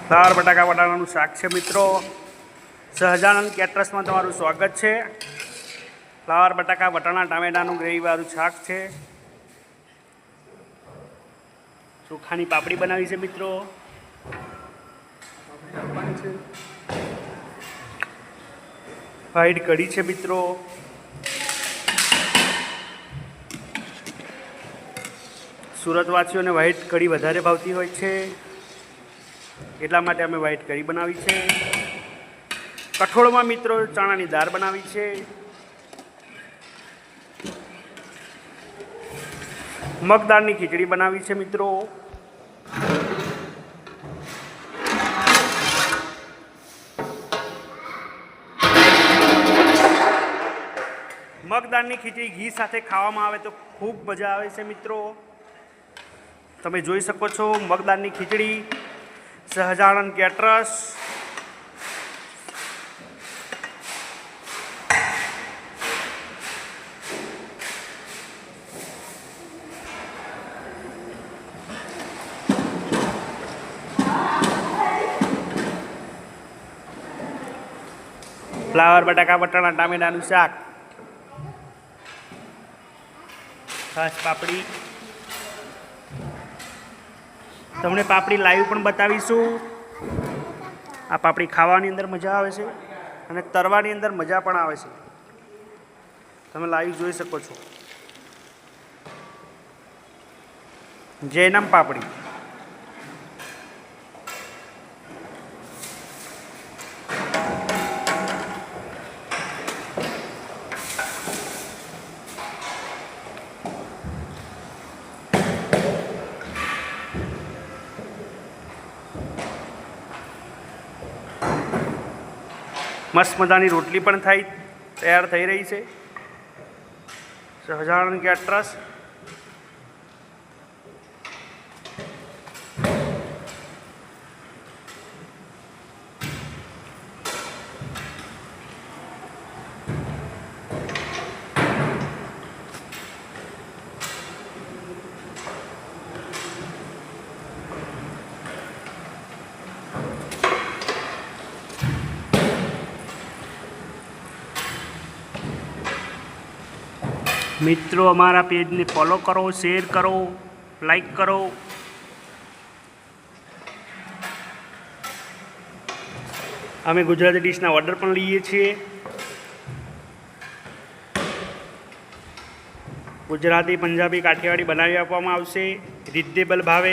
Flower બટાકા વટાણાનું શાક છે મિત્રો। સહજાનંદ કેટરસમાં તમારું સ્વાગત છે। ફ્લાવર બટાકા વટાણા ટામેટાનું ગ્રેવીવાળું શાક છે। ચોખાની પાપડી બનાવી છે મિત્રો। વ્હાઈટ કઢી છે મિત્રો। સુરતવાસીઓને વ્હાઈટ કઢી વધારે ભાવતી હોય છે, એટલા માટે અમે વ્હાઈટ કઢી બનાવી છે। કઠોળમાં મિત્રો ચણાની દાળ બનાવી છે। મગદાળની ખીચડી બનાવી છે મિત્રો। મગદાળની ખીચડી ઘી સાથે ખાવામાં આવે તો ખૂબ મજા આવે છે મિત્રો। તમે જોઈ શકો છો મગદાળની ખીચડી સહજાનંદ કેટરસ। ફ્લાવર બટાકા વટાણા ટામેટાનું શાક, ખાસ પાપડી, તમને પાપડી લાઈવ પણ બતાવીશું। આ પાપડી ખાવાની અંદર મજા આવે છે અને તરવાની અંદર મજા પણ આવે છે, તમે લાઈવ જોઈ શકો છો। જૈનમ પાપડી, મસ્ત મજાની રોટલી પણ તૈયાર થઈ રહી છે। સહજાનંદ કેટરસ મિત્રો, અમારા પેજને ફોલો કરો, શેર કરો, લાઈક કરો। અમે ગુજરાતી ડીશના ઓર્ડર પણ લઈએ છીએ। ગુજરાતી, પંજાબી, કાઠિયાવાડી બનાવી આપવામાં આવશે રીઝનેબલ ભાવે।